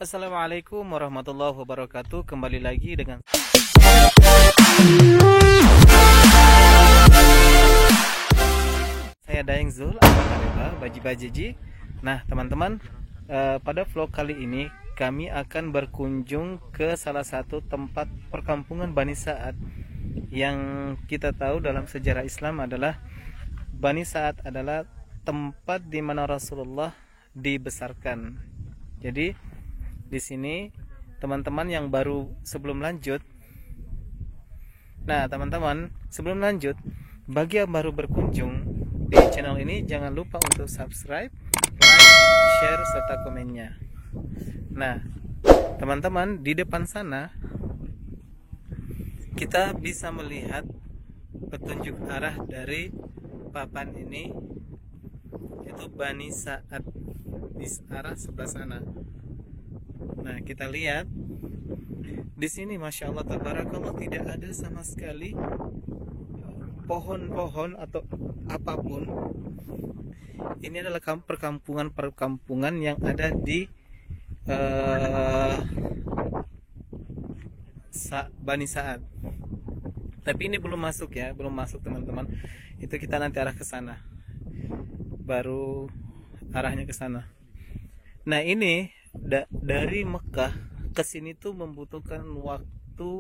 Assalamualaikum warahmatullahi wabarakatuh. Kembali lagi dengan saya Daeng Zul Al-Kareta Baji-Bajiji. Nah teman-teman, pada vlog kali ini kami akan berkunjung ke salah satu tempat perkampungan Bani Sa'ad. Yang kita tahu dalam sejarah Islam adalah Bani Sa'ad adalah tempat di mana Rasulullah dibesarkan. Jadi di sini teman-teman yang baru sebelum lanjut. Nah, teman-teman, sebelum lanjut, bagi yang baru berkunjung di channel ini jangan lupa untuk subscribe, like, share serta komennya. Nah, teman-teman, di depan sana kita bisa melihat petunjuk arah dari papan ini, itu Bani Sa'ad di arah sebelah sana. Nah, kita lihat di sini, masya Allah tabarakallah, tidak ada sama sekali pohon-pohon atau apapun. Ini adalah perkampungan yang ada di Bani Sa'ad. Tapi ini belum masuk ya, belum masuk teman-teman. Itu kita nanti arah ke sana. Baru arahnya ke sana. Nah, ini dari Mekah ke sini tuh membutuhkan waktu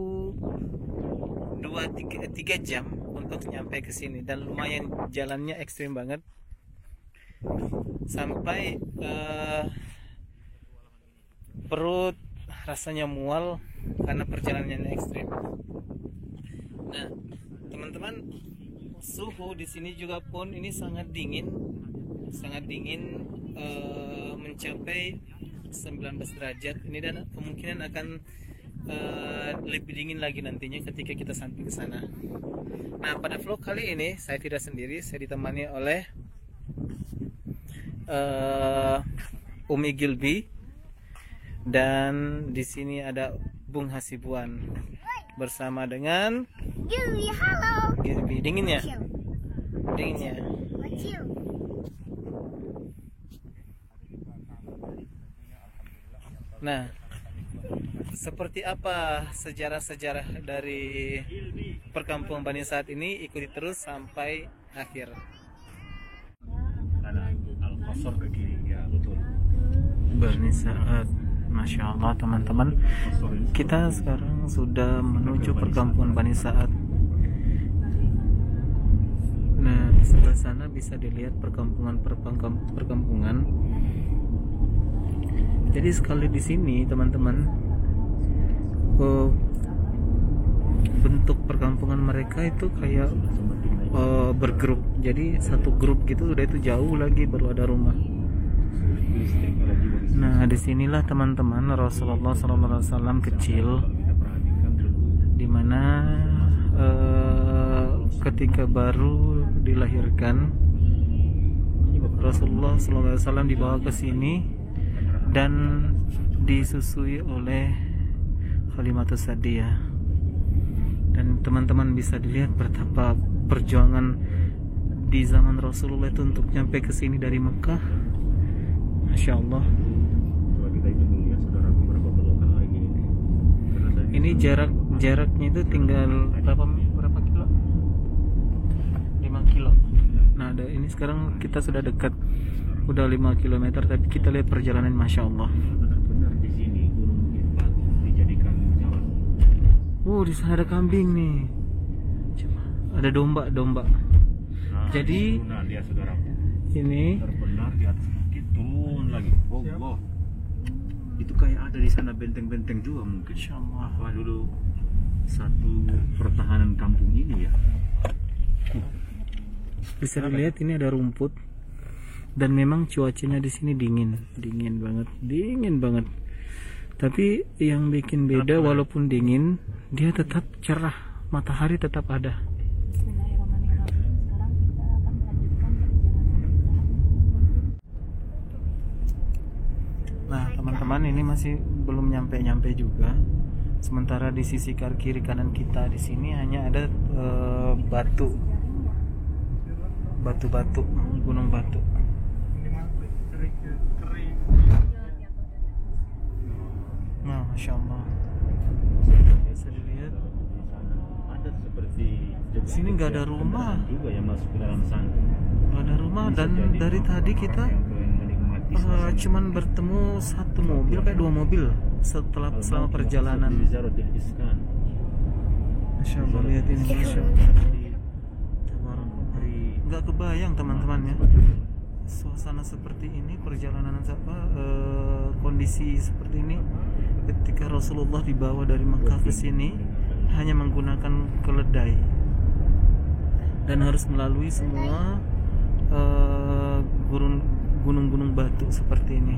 2-3 jam untuk nyampe ke sini, dan lumayan jalannya ekstrim banget sampai perut rasanya mual karena perjalanannya ekstrim. Nah, teman-teman, suhu di sini juga pun ini sangat dingin, mencapai 19 derajat ini, dan kemungkinan akan lebih dingin lagi nantinya ketika kita sampai ke sana. Nah, pada vlog kali ini saya tidak sendiri, saya ditemani oleh Umi Gilby, dan di sini ada Bung Hasibuan bersama dengan Gilby. Halo Gilby. Dinginnya. Nah, seperti apa sejarah-sejarah dari perkampungan Bani Sa'ad ini? Ikuti terus sampai akhir. Al-Qasr ke kiri, ya betul. Bani Sa'ad, masya Allah teman-teman. Kita sekarang sudah menuju perkampungan Bani Sa'ad. Nah, di sebelah sana bisa dilihat perkampungan. Jadi sekali di sini teman-teman, bentuk perkampungan mereka itu kayak bergrup. Jadi satu grup gitu, udah itu jauh lagi baru ada rumah. Nah, disinilah teman-teman Rasulullah SAW kecil, dimana ketika baru dilahirkan Rasulullah SAW dibawa ke sini dan disusui oleh Halimatus Sa'diyah. Dan teman-teman bisa dilihat betapa perjuangan di zaman Rasulullah itu untuk nyampe ke sini dari Mekah. Masya Allah. Kita itu dulu ya, saudara, beberapa belokan lagi ini. Ini jaraknya itu tinggal berapa kilo? 5 kilo. Nah, ini sekarang kita sudah dekat, udah 5 km, tapi kita lihat perjalanan, masya Allah. Benar-benar di sini Gunung Bukit Batu dijadikan jalan. Di sana ada kambing nih. Ada domba. Nah, Jadi dia saudara, ini benar di atas bukit turun lagi. Oh Allah. Itu kayak ada di sana benteng-benteng juga mungkin. Insya Allah. Apa dulu satu pertahanan kampung ini ya? Bisa dilihat ini ada rumput, dan memang cuacanya di sini dingin banget. Tapi yang bikin beda, walaupun dingin, dia tetap cerah, matahari tetap ada. Nah, teman-teman, ini masih belum nyampe juga. Sementara di sisi kiri kanan kita di sini hanya ada batu-batu, gunung batu. Masya Allah. Bisa dilihat. Ada seperti Sini nggak ada rumah. juga yang masuk ke dalam sana. Nggak ada rumah, Bisa dan jadi dari tadi kita yang menikmati suasana. cuman bertemu satu mobil, kayak 2 mobil selama perjalanan. Ziyaratil Iskan. Masya Allah, lihat ini, Masya Allah. Nggak kebayang teman-teman ya, suasana seperti ini, perjalanan kondisi seperti ini ketika Rasulullah dibawa dari Mekah ke sini hanya menggunakan keledai dan harus melalui semua gunung-gunung batu seperti ini.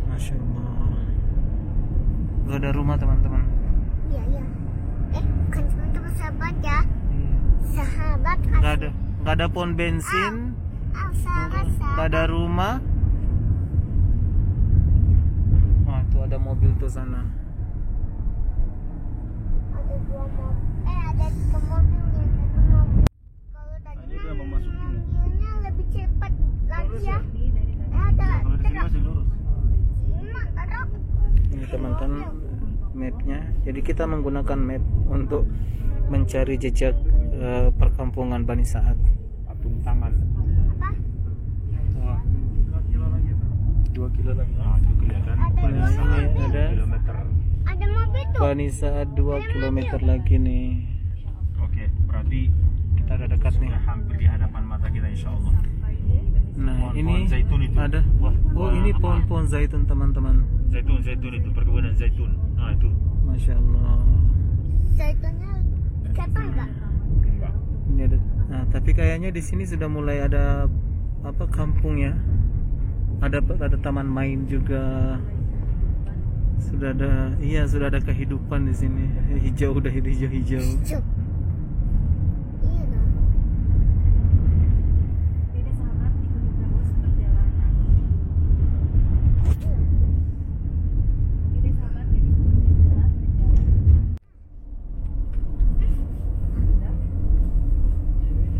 Masya Allah, nggak ada rumah teman-teman. Iya, iya. Bukan teman-teman, sahabat ya. Sahabat Nggak ada pom bensin, sahabat. nggak ada rumah. Wah, tuh ada mobil tuh sana. Ada 2 mobil. Ada 3 mobil, yang 1 mobil. Kalau tadi Dia udah memasuki. mobilnya lebih cepat lagi ya. Ada Kalau di sini truk. masih lurus. Truk. Ini teman-teman mapnya. Jadi kita menggunakan map untuk mencari jejak perkampungan Bani Sa'ad. Patung tangan. Apa? 2 kilo lagi. Nah, itu kelihatan. Ada Bani dua Sa'ad mobil. 2 kilometer. Ada mobil tuh. Bani Sa'ad 2 kilometer lagi nih. Oke, berarti Kita udah dekat nih. sudah hampir di hadapan mata kita insya Allah. Nah, Pohon-pohon ini zaitun itu. ada. Oh, ini pohon-pohon zaitun teman-teman. Zaitun itu perkebunan zaitun. Nah itu. Masya Allah. Zaitunnya kelihatan nggak? Enggak. Ini ada. Nah, tapi kayaknya di sini sudah mulai ada apa, kampung ya. Ada taman main juga. Sudah ada kehidupan di sini. Hijau, udah hijau-hijau. Hijau. Iya dong. Jadi sahabat, ikuti terus perjalanan. Jadi sahabat, jadi perjalanan.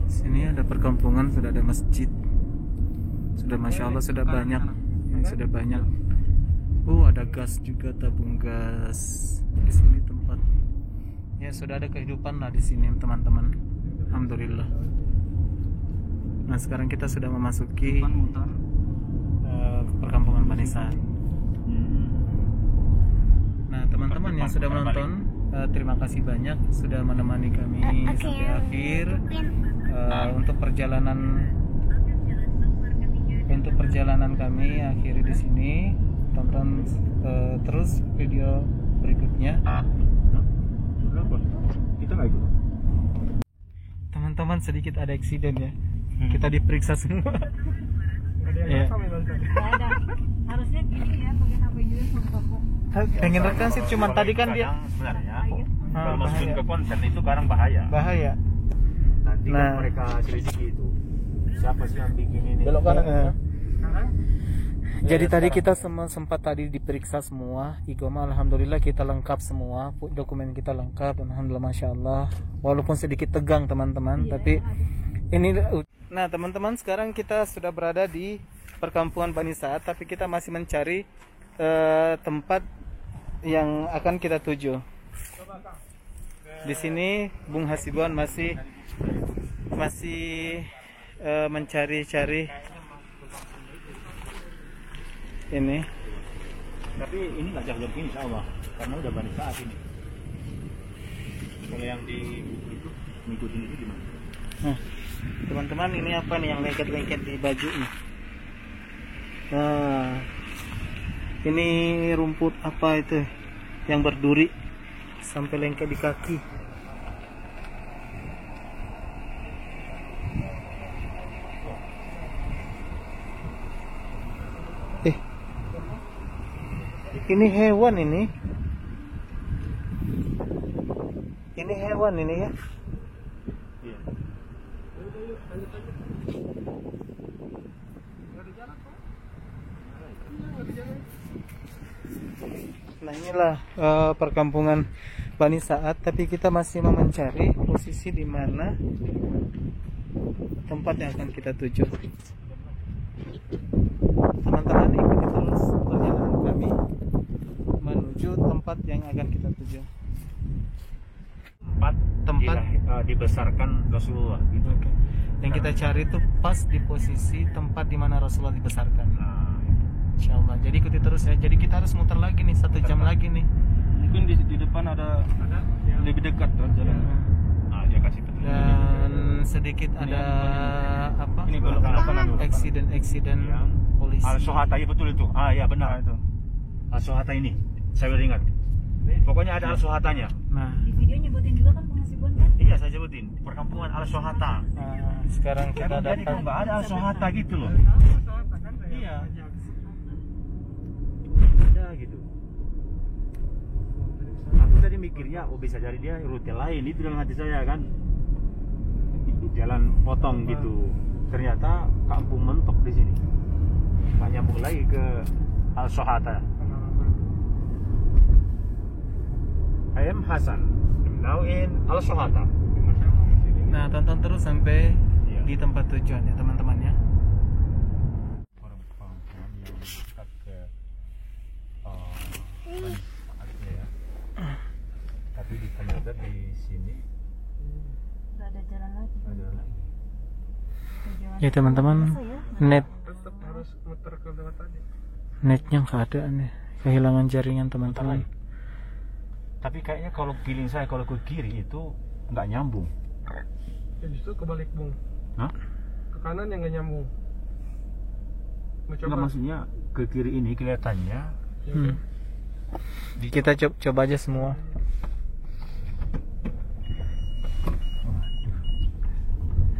Sini ada perkampungan, sudah ada masjid. Sudah Masya Allah, sudah banyak. Ini sudah banyak. Ada gas juga, tabung gas. Di sini tempat. Ya, sudah ada kehidupan lah di sini teman-teman. Alhamdulillah. Nah, sekarang kita sudah memasuki perkampungan Bani Sa'ad. Nah, teman-teman yang sudah menonton, terima kasih banyak sudah menemani kami sampai akhir. Untuk perjalanan kami akhiri di sini. Tonton terus video berikutnya. Kenapa? Kita nggak ikut. Teman-teman, sedikit ada eksiden ya. Kita diperiksa semua. Ya. Nggak ada. Harusnya gini ya, pakai HP juga sama Pengen rekam sih, cuman tadi kan dia sebenarnya bahaya. kalau masukin ke konten itu kadang bahaya. bahaya. Nanti Nah. kan mereka selidiki itu. Siapa sih yang bikin ini? Belok kanan. Sekarang? Jadi tadi kita sempat tadi diperiksa semua. Igoma, alhamdulillah kita lengkap semua, dokumen kita lengkap, alhamdulillah, masya Allah. Walaupun sedikit tegang teman-teman, tapi ini. Nah teman-teman, sekarang kita sudah berada di perkampungan Bani Sa'ad, tapi kita masih mencari tempat yang akan kita tuju. Di sini Bung Hasibuan masih mencari-cari ini. Tapi ini nggak jauh dari ini, insya Allah, karena udah Bani Sa'ad ini. Kalau yang di itu ngikutin itu gimana? Nah, teman-teman, ini apa nih yang lengket-lengket di baju nih? Nah, ini rumput apa itu yang berduri sampai lengket di kaki? Ini hewan ini. Ini hewan ini ya. Iya. Nah, inilah perkampungan Bani Sa'ad, tapi kita masih mau mencari posisi di mana tempat yang akan kita tuju. teman-teman ikuti terus perjalanan kami menuju tempat yang akan kita tuju. Tempat dibesarkan Rasulullah gitu. Oke. Yang kita cari itu pas di posisi tempat di mana Rasulullah dibesarkan. Nah, Insyaallah. Jadi ikuti terus ya. Jadi kita harus muter lagi nih 1 jam lagi nih. Mungkin di depan ada lebih dekat jalan. nah dia kasih petunjuk. Dan sedikit ada apa? Ini belok kanan dulu. Eksiden Yang polisi. Al-Sohata, ya betul itu. Ya benar. Itu. Al-Sohata ini, saya baru ingat. Pokoknya ada Al-Sohatanya. Nah, Di video nyebutin juga kan penghasibuan kan? Iya, saya sebutin. Perkampungan Al-Sohata. sekarang kita Jadi kok datang. nggak ada Al-Sohata gitu loh. Iya. Ada gitu. Aku tadi mikirnya, bisa jadi dia rute lain itu dalam hati saya kan. Jalan potong gitu. Ternyata kampung mentok di sini. Nggak nyambung lagi ke Al-Sohata. I am Hasan. Now in Al-Sohata. Nah, tonton terus sampai Iya. di tempat tujuan ya teman-teman ya. Perempuan yang dekat ke Aceh ya. Tapi di Kanada di sini Gak ada jalan lagi. ada lagi. Tujuan Ya teman-teman, net Tetap harus muter ke lewat tadi. netnya nggak ada nih, kehilangan jaringan teman-teman. Tapi kayaknya kalau feeling saya kalau ke kiri itu nggak nyambung. Ya justru kebalik Bung. Hah? Ke kanan yang nggak nyambung. Mau Nggak, coba? maksudnya ke kiri ini kelihatannya Ya Hmm. udah. Kita coba aja semua.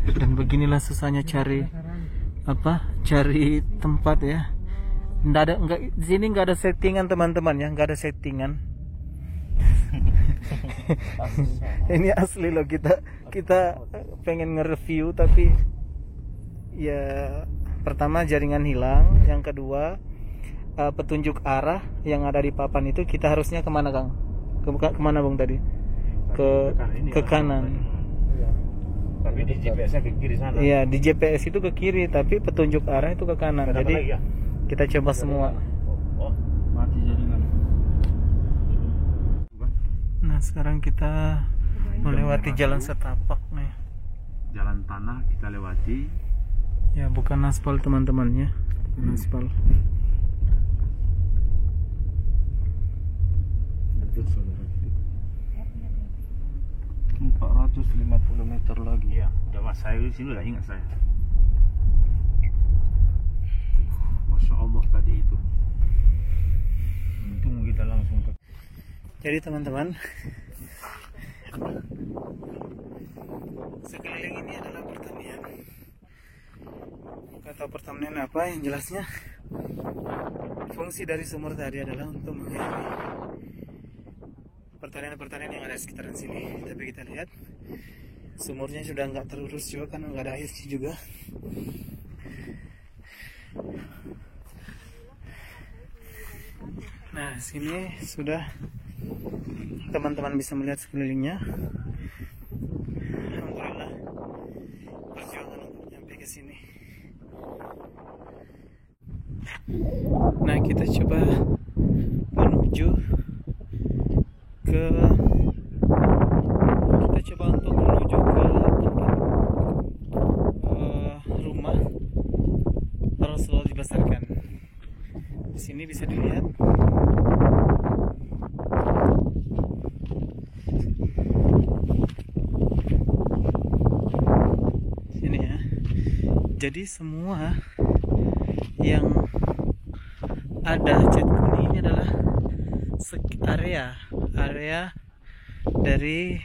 Dan beginilah susahnya cari cari tempat ya. Di sini nggak ada settingan teman-teman ya, nggak ada settingan. Ini asli loh, kita pengen nge-review tapi ya pertama jaringan hilang, yang kedua petunjuk arah yang ada di papan itu kita harusnya kemana Kang? Kemana Bung tadi? Ke kanan. tapi di GPS-nya ke kiri sana. Iya, di GPS itu ke kiri tapi petunjuk arah itu ke kanan. Ada apa Jadi lagi ya? kita coba semua. Oh, Mati jaringan. Nah, sekarang kita melewati jalan setapak nih. jalan tanah kita lewati. Ya, bukan aspal teman-teman ya. Bukan aspal. Betul saudara. 450 meter lagi. Iya, udah mas saya di sini udah ingat saya. Masya Allah tadi itu. Untung kita langsung ke. Jadi teman-teman, sekeliling ini adalah pertanian. Nggak tahu pertanian apa, yang jelasnya fungsi dari sumur tadi adalah untuk mengairi pertanian-pertanian yang ada di sekitaran sini. Tapi kita lihat sumurnya sudah nggak terurus juga karena nggak ada airnya juga. Nah, sini sudah teman-teman bisa melihat sekelilingnya. Alhamdulillah perjuangan untuk nyampe ke sini. Nah, kita coba menuju ke untuk menuju ke tempat rumah Rasulullah dibesarkan. Di sini bisa dilihat sini ya. Jadi semua yang ada cat kuning ini adalah area dari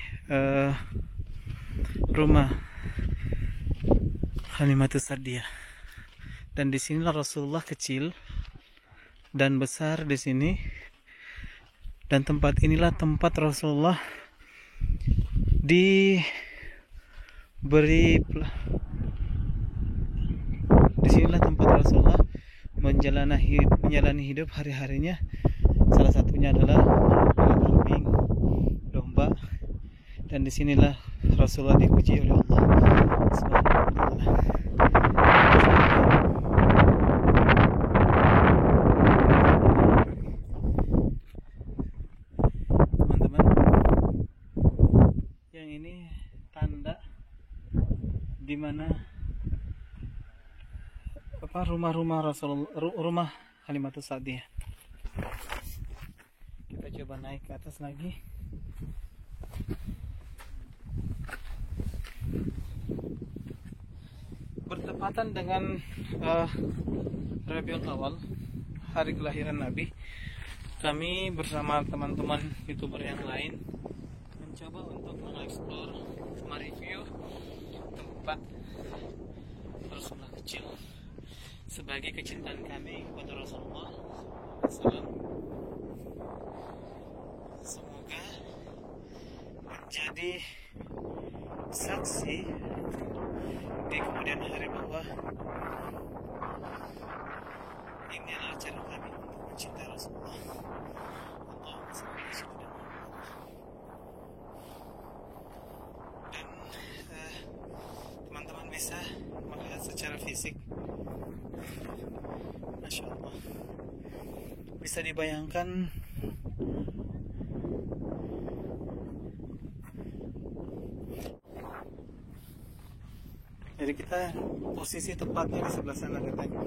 rumah Halimatus Sa'diyah. Dan disinilah Rasulullah kecil dan besar di sini. Dan tempat inilah tempat Rasulullah disinilah tempat Rasulullah menjalani hidup hari-harinya. Salah satunya adalah kambing, domba, dan disinilah Rasulullah diuji oleh Allah Subhanahu wa Ta'ala. mana rumah Rasulullah, rumah Halimatus Sa'diyah. Kita coba naik ke atas lagi. Bertepatan dengan Rabiul Awal, hari kelahiran Nabi, kami bersama teman-teman YouTuber yang lain mencoba untuk mengeksplor, mereview tempat Rasulullah kecil sebagai kecintaan kami kepada Rasulullah SAW. Semoga menjadi saksi di kemudian hari bahwa ini adalah cara kami untuk mencintai Rasulullah. Allahumma shalli ala sayyidina Muhammad. Dan teman-teman bisa melihat secara fisik, Masya Allah, bisa dibayangkan jadi kita posisi tepatnya di sebelah sana katanya.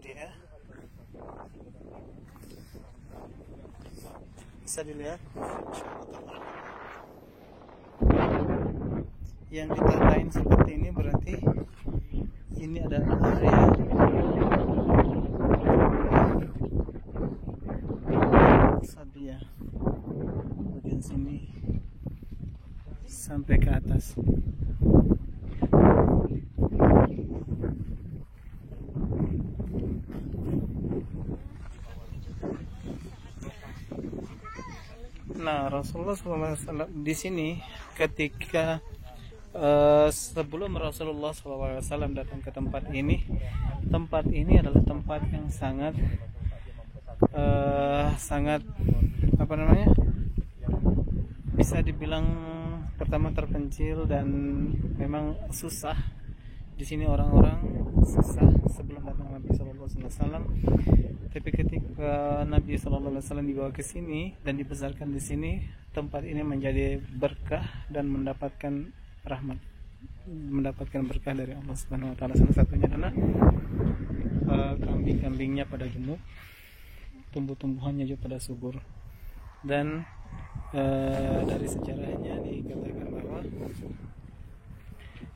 Dia bisa dilihat yang ditandain seperti ini, berarti ini adalah area Sa'diyah, bagian sini sampai ke atas. Nah, Rasulullah SAW di sini ketika sebelum Rasulullah SAW datang ke tempat ini adalah tempat yang sangat apa namanya, bisa dibilang pertama terpencil dan memang susah. Di sini orang-orang susah sebelum datang Nabi SAW. Tapi ketika Nabi SAW dibawa ke sini dan dibesarkan di sini, tempat ini menjadi berkah dan mendapatkan rahmat, mendapatkan berkah dari Allah Subhanahu wa taala. Salah satunya adalah kambing-kambingnya pada gemuk, tumbuh-tumbuhannya juga pada subur. Dan dari sejarahnya dikatakan bahwa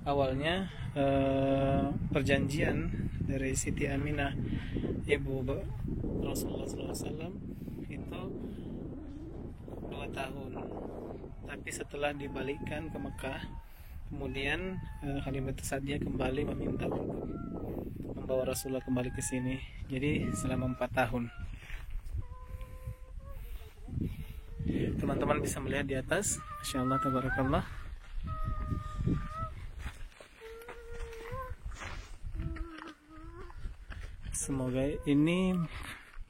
awalnya perjanjian dari Siti Aminah ibu Rasulullah SAW itu 2 tahun, tapi setelah dibalikkan ke Mekah, kemudian Halimatus Sa'diyah kembali meminta untuk membawa Rasulullah kembali ke sini. Jadi selama 4 tahun. Teman-teman bisa melihat di atas, Masya Allah, tabarakallah. Semoga ini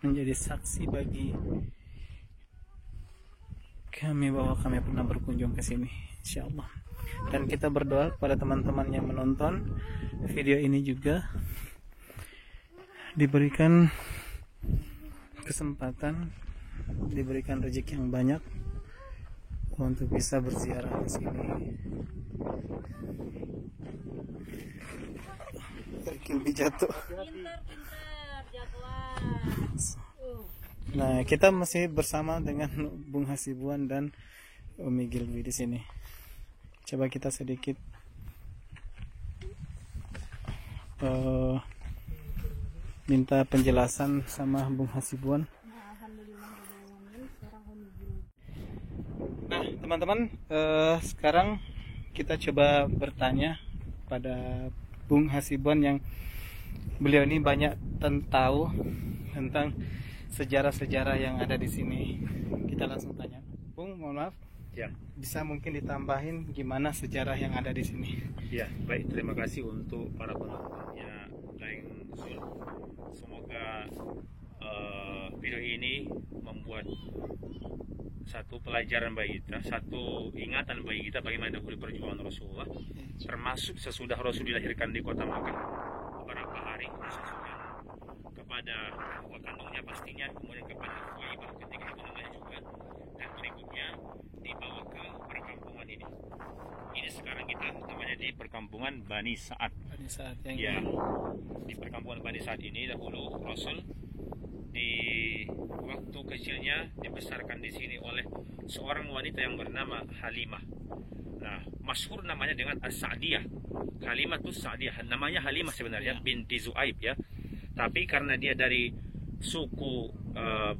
menjadi saksi bagi kami bahwa kami pernah berkunjung ke sini, insyaallah. Dan kita berdoa kepada teman-teman yang menonton video ini juga diberikan kesempatan, diberikan rezeki yang banyak untuk bisa berziarah ke sini. Kilbi jatuh. Nah, kita masih bersama dengan Bung Hasibuan dan Umi Gilby di sini. Coba kita sedikit minta penjelasan sama Bung Hasibuan. Nah, teman-teman, sekarang kita coba bertanya pada Bung Hasibuan yang beliau ini banyak tahu tentang sejarah-sejarah yang ada di sini. Kita langsung tanya, Bung, mohon maaf, Ya, bisa mungkin ditambahin gimana sejarah yang ada di sini? ya, baik. Terima kasih untuk para penontonnya Daeng Zul. Semoga video ini membuat satu pelajaran bagi kita, satu ingatan bagi kita bagaimana dahulu perjuangan Rasulullah, termasuk sesudah Rasul dilahirkan di kota Makkah. hari susunya kepada buah kandungnya pastinya, kemudian kepada Thuwaibah ketika itu namanya juga, dan berikutnya dibawa ke perkampungan ini. Ini sekarang kita namanya di perkampungan Bani Sa'ad. Bani Sa'ad yang Ya, di perkampungan Bani Sa'ad ini dahulu Rasul di waktu kecilnya dibesarkan di sini oleh seorang wanita yang bernama Halimah. Nah, masyhur namanya dengan As-Sa'diyah. Halimatus Sa'diyah. Namanya Halimah sebenarnya binti Zu'aib ya. Tapi karena dia dari suku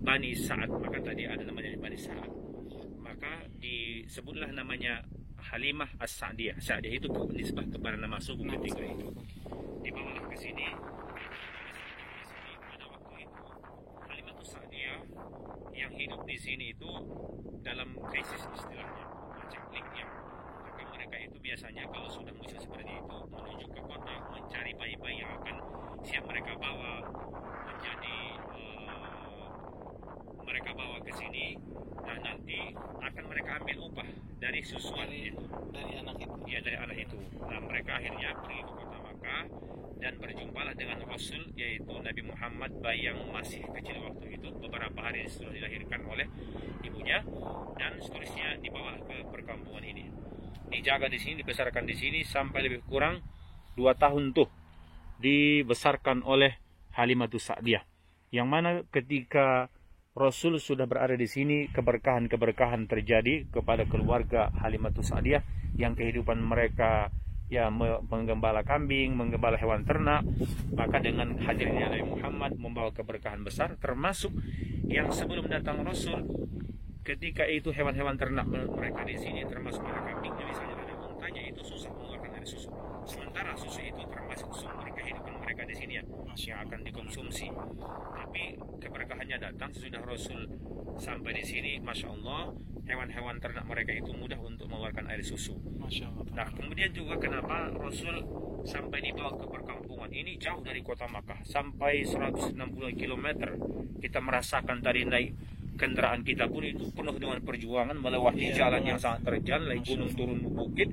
Bani Sa'ad, maka tadi ada namanya Bani Sa'ad. Maka disebutlah namanya Halimah As-Sa'diyah. Sa'diyah itu nisbah kepada nama suku ketika itu. Dibawalah ke sini. Pada waktu itu Halimah As-Sa'diyah yang hidup di sini itu dalam krisis istilahnya, macam ya. Maka mereka itu biasanya kalau sudah musim seperti itu menuju ke kota mencari bayi-bayi yang akan siap mereka bawa menjadi mereka bawa ke sini. Nah, nanti akan mereka ambil upah dari susuan itu, dari anak itu. ya dari anak itu. Nah, mereka akhirnya pergi ke kota Makkah dan berjumpalah dengan Rasul, yaitu Nabi Muhammad, bayi yang masih kecil waktu itu, beberapa hari setelah dilahirkan oleh ibunya, dan seterusnya dibawa ke perkampungan ini. Dijaga di sini, dibesarkan di sini sampai lebih kurang 2 tahun tuh dibesarkan oleh Halimatus Sa'diyah. Yang mana ketika Rasul sudah berada di sini, keberkahan-keberkahan terjadi kepada keluarga Halimatus Sa'diyah yang kehidupan mereka ya menggembala kambing, menggembala hewan ternak. Maka dengan hadirnya Nabi Muhammad membawa keberkahan besar, termasuk yang sebelum datang Rasul, ketika itu hewan-hewan ternak mereka di sini, termasuk kambingnya misalnya ada untanya, itu susah mengeluarkan air susu. Sementara susu itu termasuk sumber kehidupan mereka di sini ya, yang akan dikonsumsi. Tapi keberkahannya datang sesudah Rasul sampai di sini, masya Allah, hewan-hewan ternak mereka itu mudah untuk mengeluarkan air susu. Masya Allah. Nah, kemudian juga kenapa Rasul sampai dibawa ke perkampungan ini jauh dari kota Makkah, sampai 160 km. Kita merasakan tadi naik kendaraan kita pun itu penuh dengan perjuangan melewati jalan yang sangat terjal, naik gunung turun bukit.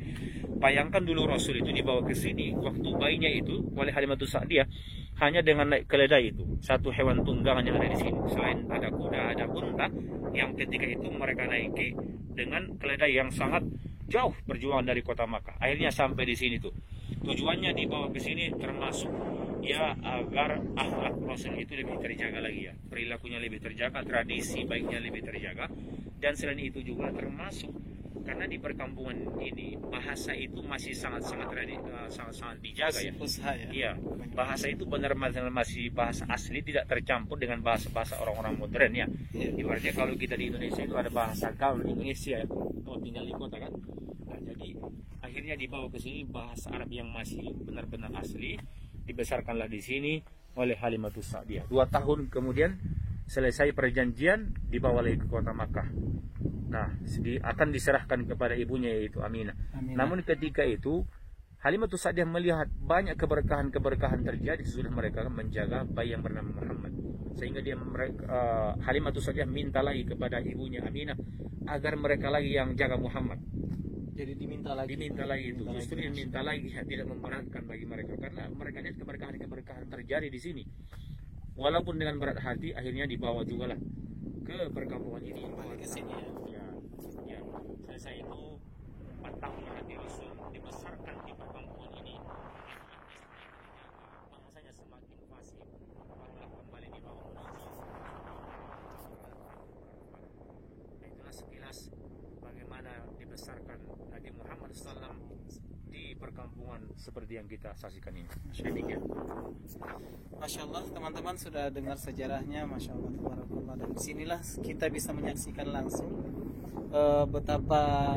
Bayangkan dulu Rasul itu dibawa ke sini waktu bayinya itu oleh Halimatus Sa'diyah hanya dengan naik keledai itu, satu hewan tunggangan yang ada di sini. Selain ada kuda, ada unta yang ketika itu mereka naiki dengan keledai yang sangat jauh perjuangan dari kota Makkah. Akhirnya sampai di sini tuh. Tujuannya dibawa ke sini termasuk ya agar akhlak Rasul itu lebih terjaga lagi ya, perilakunya lebih terjaga, tradisi baiknya lebih terjaga. Dan selain itu juga termasuk karena di perkampungan ini bahasa itu masih sangat-sangat dijaga ya. Usaha ya. Iya, bahasa itu benar-benar masih bahasa asli, tidak tercampur dengan bahasa-bahasa orang-orang modern ya. Ibaratnya kalau kita di Indonesia itu ada bahasa gaul Indonesia ya, kalau tinggal di kota kan. Nah, jadi akhirnya dibawa ke sini bahasa Arab yang masih benar-benar asli, dibesarkanlah di sini oleh Halimatus Sa'diyah. 2 tahun kemudian selesai perjanjian, dibawa lagi ke kota Makkah. Nah, akan diserahkan kepada ibunya yaitu Aminah. Namun ketika itu Halimatus Sa'diyah melihat banyak keberkahan-keberkahan terjadi sesudah mereka menjaga bayi yang bernama Muhammad. Sehingga Halimatus Sa'diyah minta lagi kepada ibunya Aminah agar mereka lagi yang jaga Muhammad. Jadi diminta lagi itu. Justru diminta lagi, tidak memberatkan bagi mereka karena mereka lihat keberkahan-keberkahan terjadi di sini. Walaupun dengan berat hati, akhirnya dibawa juga lah ke perkampungan ini. Kembali ke sini ya. Ya. Selesai itu 4 tahun berarti Rasul dibesarkan di perkampungan ini. Bahasanya semakin fasih, barulah kembali dibawa menuju. Itulah sekilas bagaimana dibesarkan Nabi Muhammad SAW di perkampungan seperti yang kita saksikan ini. Demikian. Masya Allah, teman-teman sudah dengar sejarahnya, Masya Allah, tabarakallah. Dan disinilah kita bisa menyaksikan langsung betapa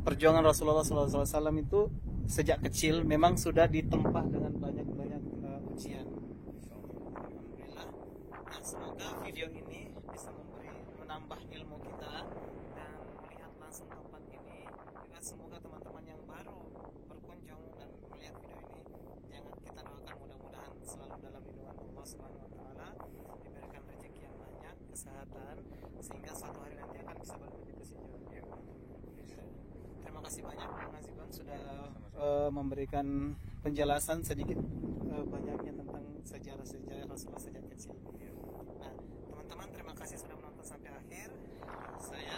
perjuangan Rasulullah SAW itu sejak kecil memang sudah ditempa dengan banyak-banyak ujian. Alhamdulillah. Nah, semoga video ini bisa menambah ilmu kita dan melihat langsung tempat ini. Juga semoga teman-teman yang baru berkunjung dan melihat video ini, jangan kita doakan mudah-mudahan selalu dalam lindungan Allah Subhanahu wa taala, diberikan rezeki yang banyak, kesehatan, sehingga suatu hari nanti akan bisa berkunjung ke sini. Terima kasih banyak Bang Aziban sudah memberikan penjelasan sedikit banyaknya tentang sejarah Rasulullah sejak kecil. Nah, teman-teman terima kasih sudah menonton sampai akhir. Saya